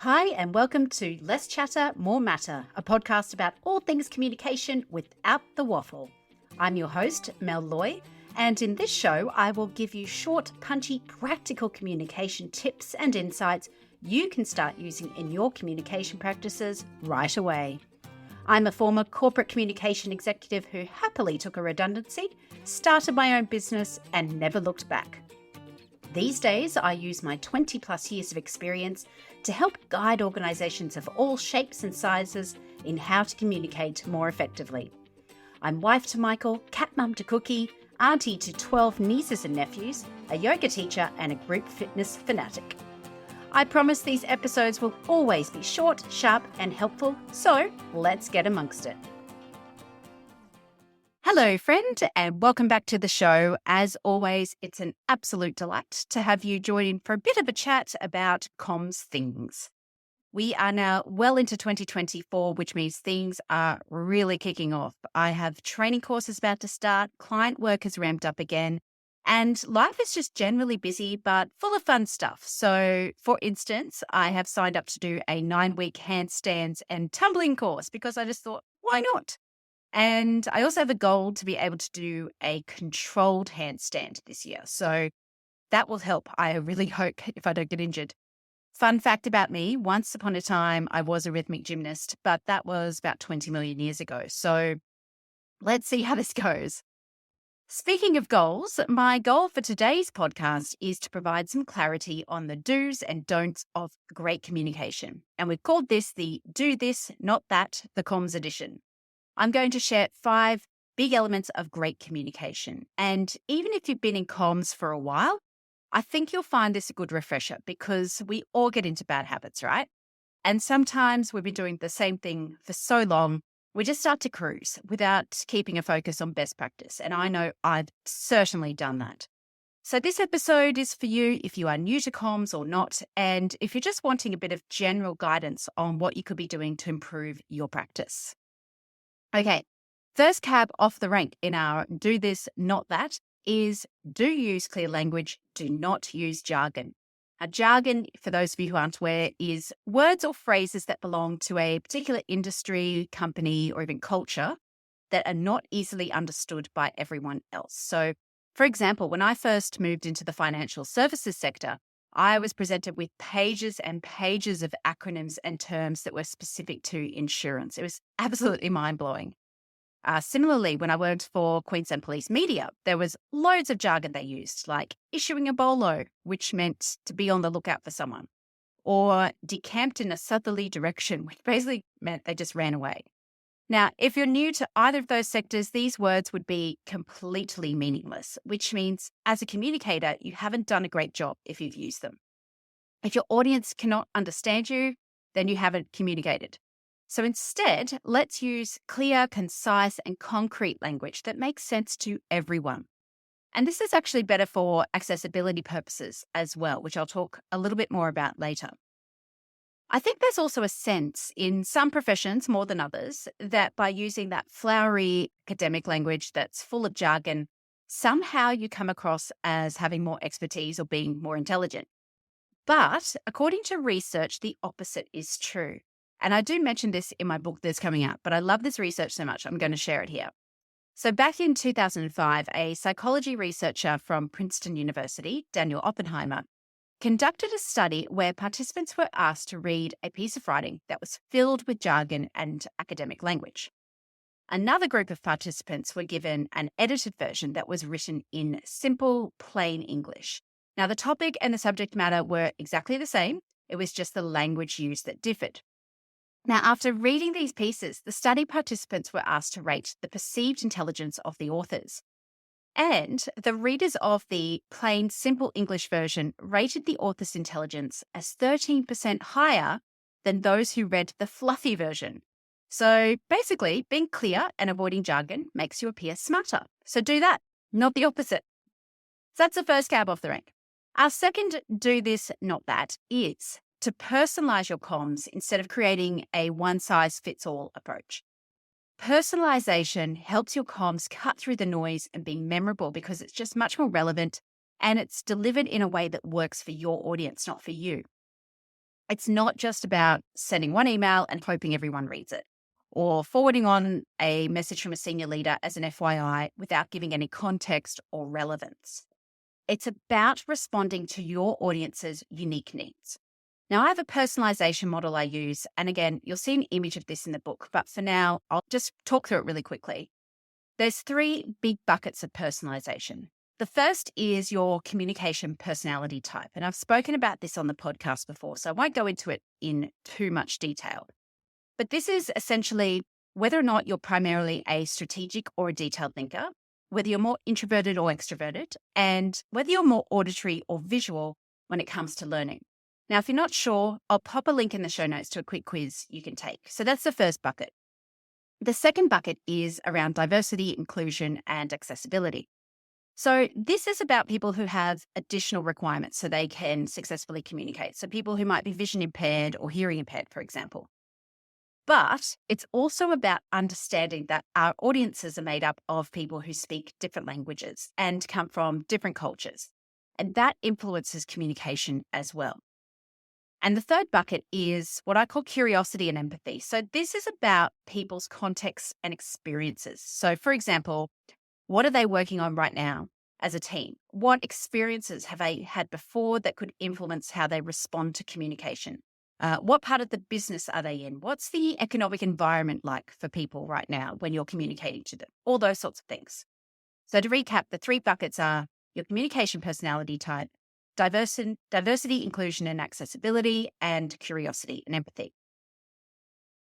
Hi, and welcome to Less Chatter, More Matter, a podcast about all things communication without the waffle. I'm your host, Mel Loy, and in this show, I will give you short, punchy, practical communication tips and insights you can start using in your communication practices right away. I'm a former corporate communication executive who happily took a redundancy, started my own business, and never looked back. These days, I use my 20 plus years of experience to help guide organisations of all shapes and sizes in how to communicate more effectively. I'm wife to Michael, cat mum to Cookie, auntie to 12 nieces and nephews, a yoga teacher, and a group fitness fanatic. I promise these episodes will always be short, sharp, and helpful, so let's get amongst it. Hello, friend, and welcome back to the show. As always, it's an absolute delight to have you join in for a bit of a chat about comms things. We are now well into 2024, which means things are really kicking off. I have training courses about to start, client work has ramped up again, and life is just generally busy, but full of fun stuff. So, for instance, I have signed up to do a 9-week handstands and tumbling course because I just thought, why not? And I also have a goal to be able to do a controlled handstand this year. So that will help. I really hope if I don't get injured. Fun fact about me, once upon a time, I was a rhythmic gymnast, but that was about 20 million years ago. So let's see how this goes. Speaking of goals, my goal for today's podcast is to provide some clarity on the do's and don'ts of great communication. And we've called this the Do This, Not That, the Comms Edition. I'm going to share 5 big elements of great communication. And even if you've been in comms for a while, I think you'll find this a good refresher because we all get into bad habits, right? And sometimes we've been doing the same thing for so long, we just start to cruise without keeping a focus on best practice. And I know I've certainly done that. So this episode is for you if you are new to comms or not, and if you're just wanting a bit of general guidance on what you could be doing to improve your practice. Okay, first cab off the rank in our do this, not that is do use clear language, do not use jargon. Now, jargon, for those of you who aren't aware, is words or phrases that belong to a particular industry, company, or even culture that are not easily understood by everyone else. So, for example, when I first moved into the financial services sector, I was presented with pages and pages of acronyms and terms that were specific to insurance. It was absolutely mind-blowing. Similarly, when I worked for Queensland Police Media, there was loads of jargon they used, like issuing a bolo, which meant to be on the lookout for someone, or decamped in a southerly direction, which basically meant they just ran away. Now, if you're new to either of those sectors, these words would be completely meaningless, which means as a communicator, you haven't done a great job if you've used them. If your audience cannot understand you, then you haven't communicated. So instead, let's use clear, concise, and concrete language that makes sense to everyone. And this is actually better for accessibility purposes as well, which I'll talk a little bit more about later. I think there's also a sense in some professions more than others that by using that flowery academic language that's full of jargon, somehow you come across as having more expertise or being more intelligent. But according to research, the opposite is true. And I do mention this in my book that's coming out, but I love this research so much, I'm going to share it here. So back in 2005, a psychology researcher from Princeton University, Daniel Oppenheimer, conducted a study where participants were asked to read a piece of writing that was filled with jargon and academic language. Another group of participants were given an edited version that was written in simple, plain English. Now, the topic and the subject matter were exactly the same. It was just the language used that differed. Now, after reading these pieces, the study participants were asked to rate the perceived intelligence of the authors. And the readers of the plain, simple English version rated the author's intelligence as 13% higher than those who read the fluffy version. So basically, being clear and avoiding jargon makes you appear smarter. So do that, not the opposite. So that's the first cab off the rank. Our second do this, not that is to personalize your comms instead of creating a one-size-fits-all approach. Personalization helps your comms cut through the noise and be memorable because it's just much more relevant and it's delivered in a way that works for your audience, not for you. It's not just about sending one email and hoping everyone reads it, or forwarding on a message from a senior leader as an FYI without giving any context or relevance. It's about responding to your audience's unique needs. Now, I have a personalization model I use, and again, you'll see an image of this in the book, but for now, I'll just talk through it really quickly. There's 3 big buckets of personalization. The first is your communication personality type, and I've spoken about this on the podcast before, so I won't go into it in too much detail. But this is essentially whether or not you're primarily a strategic or a detailed thinker, whether you're more introverted or extroverted, and whether you're more auditory or visual when it comes to learning. Now, if you're not sure, I'll pop a link in the show notes to a quick quiz you can take. So that's the first bucket. The second bucket is around diversity, inclusion, and accessibility. So this is about people who have additional requirements so they can successfully communicate. So people who might be vision impaired or hearing impaired, for example. But it's also about understanding that our audiences are made up of people who speak different languages and come from different cultures. And that influences communication as well. And the third bucket is what I call curiosity and empathy. So this is about people's contexts and experiences. So for example, what are they working on right now as a team? What experiences have they had before that could influence how they respond to communication? What part of the business are they in? What's the economic environment like for people right now when you're communicating to them? All those sorts of things. So to recap, the 3 buckets are your communication personality type, diversity, inclusion, and accessibility, and curiosity and empathy.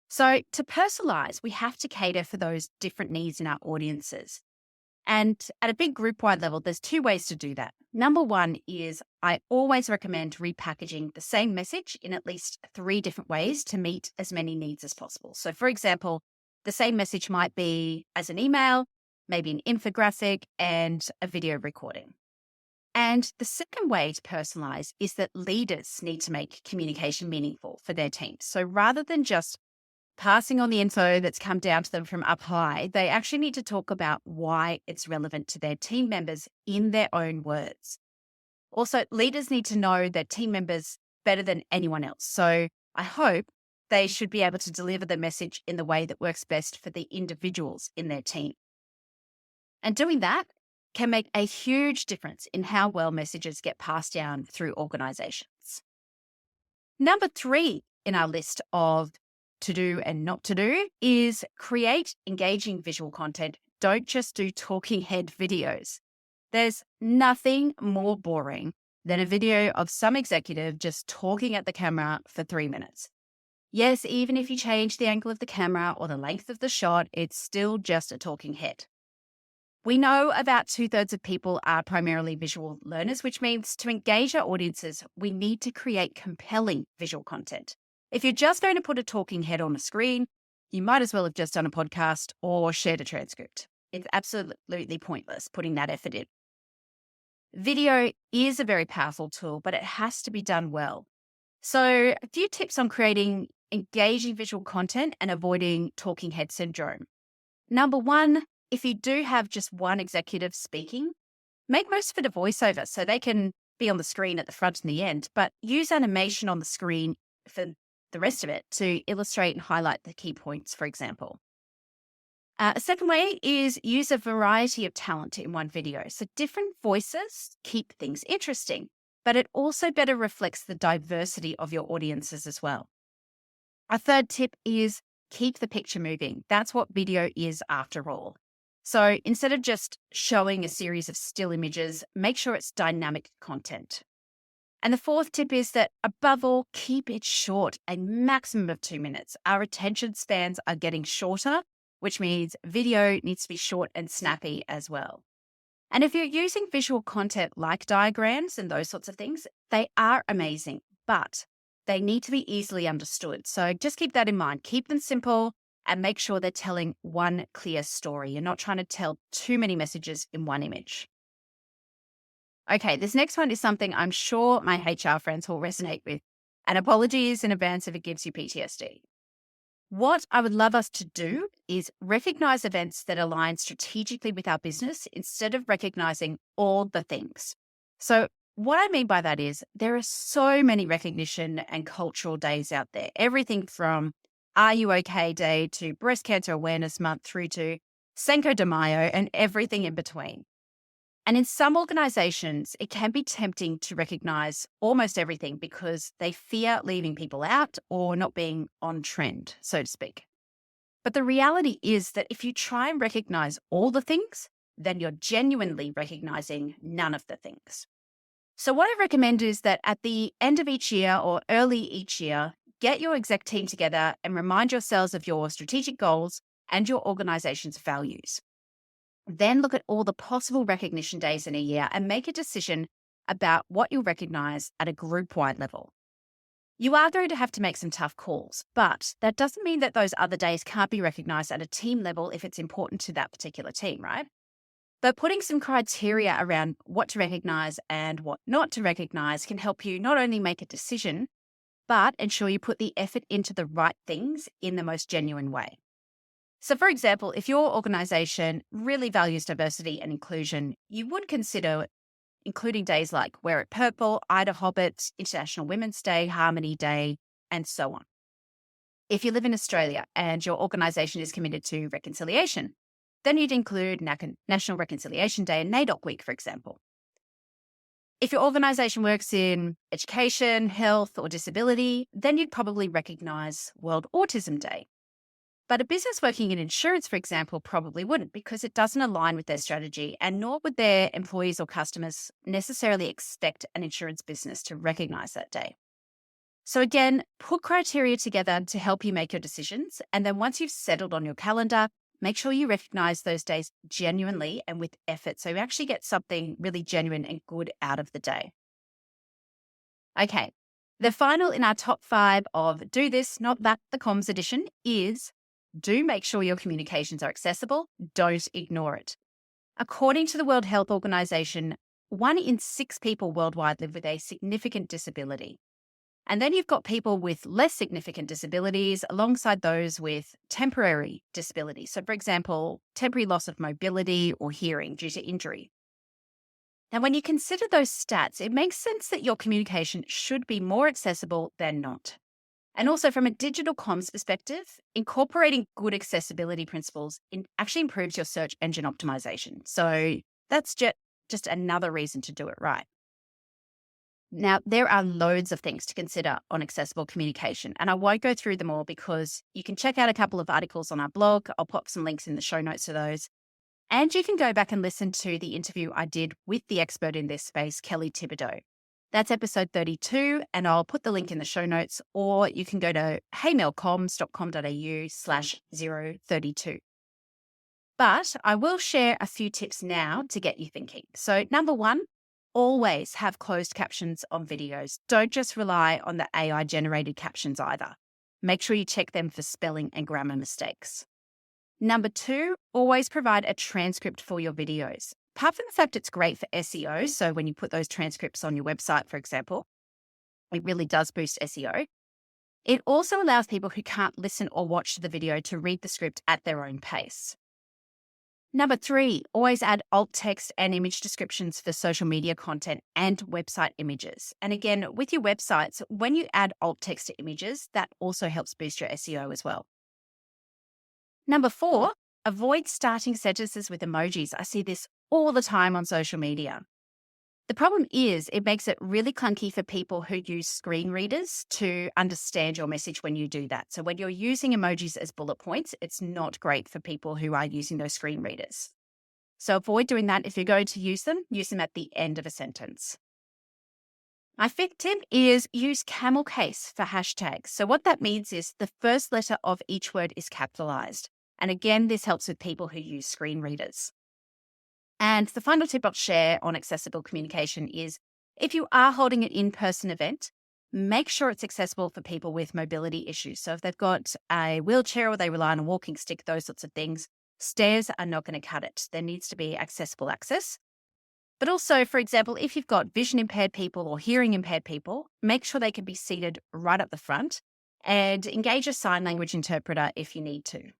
So to personalize, we have to cater for those different needs in our audiences. And at a big group-wide level, there's 2 ways to do that. Number 1 is I always recommend repackaging the same message in at least 3 different ways to meet as many needs as possible. So for example, the same message might be as an email, maybe an infographic, and a video recording. And the second way to personalize is that leaders need to make communication meaningful for their teams. So rather than just passing on the info that's come down to them from up high, they actually need to talk about why it's relevant to their team members in their own words. Also, leaders need to know their team members better than anyone else. So I hope they should be able to deliver the message in the way that works best for the individuals in their team. And doing that can make a huge difference in how well messages get passed down through organizations. Number 3 in our list of to do and not to do is create engaging visual content. Don't just do talking head videos. There's nothing more boring than a video of some executive just talking at the camera for 3 minutes. Yes, even if you change the angle of the camera or the length of the shot, it's still just a talking head. We know about 2/3 of people are primarily visual learners, which means to engage our audiences, we need to create compelling visual content. If you're just going to put a talking head on a screen, you might as well have just done a podcast or shared a transcript. It's absolutely pointless putting that effort in. Video is a very powerful tool, but it has to be done well. So a few tips on creating engaging visual content and avoiding talking head syndrome. Number 1, if you do have just one executive speaking, make most of it a voiceover so they can be on the screen at the front and the end, but use animation on the screen for the rest of it to illustrate and highlight the key points, for example. A second way is use a variety of talent in one video. So different voices keep things interesting, but it also better reflects the diversity of your audiences as well. A third tip is keep the picture moving. That's what video is after all. So instead of just showing a series of still images, make sure it's dynamic content. And the fourth tip is that above all, keep it short, a maximum of 2 minutes. Our attention spans are getting shorter, which means video needs to be short and snappy as well. And if you're using visual content like diagrams and those sorts of things, they are amazing, but they need to be easily understood. So just keep that in mind. Keep them simple and make sure they're telling one clear story. You're not trying to tell too many messages in one image. Okay, this next one is something I'm sure my HR friends will resonate with. And apologies in advance if it gives you PTSD. What I would love us to do is recognize events that align strategically with our business instead of recognizing all the things. So what I mean by that is there are so many recognition and cultural days out there. Everything from Are You OK Day to Breast Cancer Awareness Month through to Cinco de Mayo and everything in between. And in some organizations, it can be tempting to recognize almost everything because they fear leaving people out or not being on trend, so to speak. But the reality is that if you try and recognize all the things, then you're genuinely recognizing none of the things. So what I recommend is that at the end of each year or early each year, get your exec team together and remind yourselves of your strategic goals and your organization's values. Then look at all the possible recognition days in a year and make a decision about what you'll recognize at a group-wide level. You are going to have to make some tough calls, but that doesn't mean that those other days can't be recognized at a team level if it's important to that particular team, right? But putting some criteria around what to recognize and what not to recognize can help you not only make a decision, but ensure you put the effort into the right things in the most genuine way. So, for example, if your organization really values diversity and inclusion, you would consider including days like Wear It Purple, Ida Hobbit, International Women's Day, Harmony Day, and so on. If you live in Australia and your organization is committed to reconciliation, then you'd include National Reconciliation Day and NAIDOC Week, for example. If your organization works in education, health, or disability, then you'd probably recognize World Autism Day. But a business working in insurance, for example, probably wouldn't because it doesn't align with their strategy, and nor would their employees or customers necessarily expect an insurance business to recognize that day. So again, put criteria together to help you make your decisions. And then once you've settled on your calendar, make sure you recognize those days genuinely and with effort so you actually get something really genuine and good out of the day. Okay, the final in our top 5 of Do This, Not That, the Comms edition is do make sure your communications are accessible. Don't ignore it. According to the World Health Organization, 1 in 6 people worldwide live with a significant disability. And then you've got people with less significant disabilities alongside those with temporary disabilities. So, for example, temporary loss of mobility or hearing due to injury. Now, when you consider those stats, it makes sense that your communication should be more accessible than not. And also from a digital comms perspective, incorporating good accessibility principles actually improves your search engine optimization. So that's just another reason to do it right. Now, there are loads of things to consider on accessible communication, and I won't go through them all because you can check out a couple of articles on our blog. I'll pop some links in the show notes to those. And you can go back and listen to the interview I did with the expert in this space, Kelly Thibodeau. That's episode 32, and I'll put the link in the show notes, or you can go to heymelcomms.com.au/032. But I will share a few tips now to get you thinking. So number 1, always have closed captions on videos. Don't just rely on the AI generated captions either. Make sure you check them for spelling and grammar mistakes. Number 2, always provide a transcript for your videos. Apart from the fact it's great for SEO, so when you put those transcripts on your website, for example, it really does boost SEO. It also allows people who can't listen or watch the video to read the script at their own pace. Number 3, always add alt text and image descriptions for social media content and website images. And again, with your websites, when you add alt text to images, that also helps boost your SEO as well. Number 4, avoid starting sentences with emojis. I see this all the time on social media. The problem is it makes it really clunky for people who use screen readers to understand your message when you do that. So when you're using emojis as bullet points, it's not great for people who are using those screen readers. So avoid doing that. If you're going to use them at the end of a sentence. My 5th tip is use camel case for hashtags. So what that means is the first letter of each word is capitalized. And again, this helps with people who use screen readers. And the final tip I'll share on accessible communication is if you are holding an in-person event, make sure it's accessible for people with mobility issues. So if they've got a wheelchair or they rely on a walking stick, those sorts of things, stairs are not going to cut it. There needs to be accessible access. But also, for example, if you've got vision impaired people or hearing impaired people, make sure they can be seated right up the front and engage a sign language interpreter if you need to.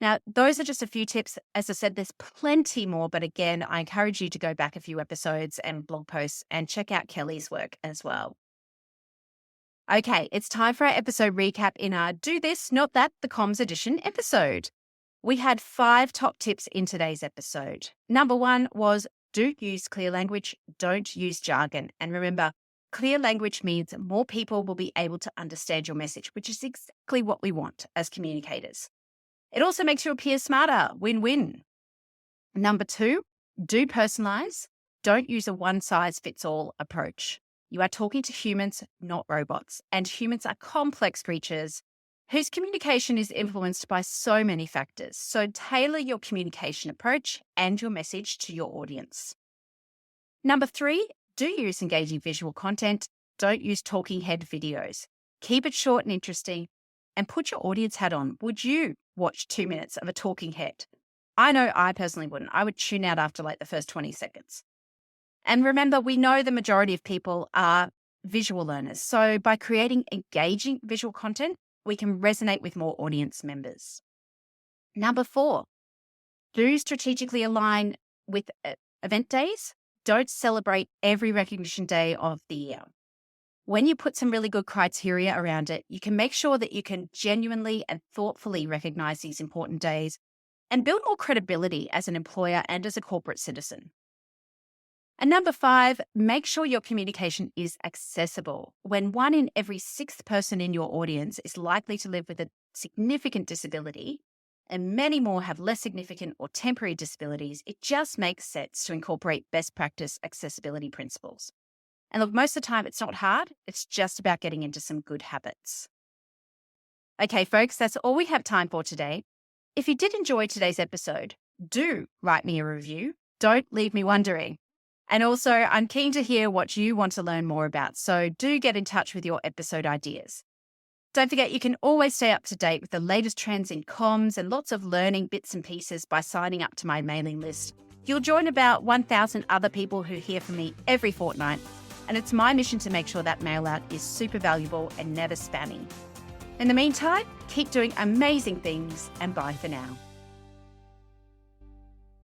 Now, those are just a few tips. As I said, there's plenty more, but again, I encourage you to go back a few episodes and blog posts and check out Kelly's work as well. Okay, it's time for our episode recap in our Do This, Not That, the Comms Edition episode. We had 5 top tips in today's episode. Number 1 was do use clear language, don't use jargon. And remember, clear language means more people will be able to understand your message, which is exactly what we want as communicators. It also makes you appear smarter, win-win. Number 2, do personalize. Don't use a one-size-fits-all approach. You are talking to humans, not robots, and humans are complex creatures whose communication is influenced by so many factors. So tailor your communication approach and your message to your audience. Number 3, do use engaging visual content. Don't use talking head videos. Keep it short and interesting and put your audience hat on. Would you watch 2 minutes of a talking head? I know I personally wouldn't. I would tune out after like the first 20 seconds. And remember, we know the majority of people are visual learners. So by creating engaging visual content, we can resonate with more audience members. Number 4, do strategically align with event days. Don't celebrate every recognition day of the year. When you put some really good criteria around it, you can make sure that you can genuinely and thoughtfully recognize these important days and build more credibility as an employer and as a corporate citizen. And number 5, make sure your communication is accessible. When 1 in every 6th person in your audience is likely to live with a significant disability, and many more have less significant or temporary disabilities, it just makes sense to incorporate best practice accessibility principles. And look, most of the time it's not hard. It's just about getting into some good habits. Okay, folks, that's all we have time for today. If you did enjoy today's episode, do write me a review. Don't leave me wondering. And also, I'm keen to hear what you want to learn more about, so do get in touch with your episode ideas. Don't forget, you can always stay up to date with the latest trends in comms and lots of learning bits and pieces by signing up to my mailing list. You'll join about 1,000 other people who hear from me every fortnight, and it's my mission to make sure that mail out is super valuable and never spammy. In the meantime, keep doing amazing things, and bye for now.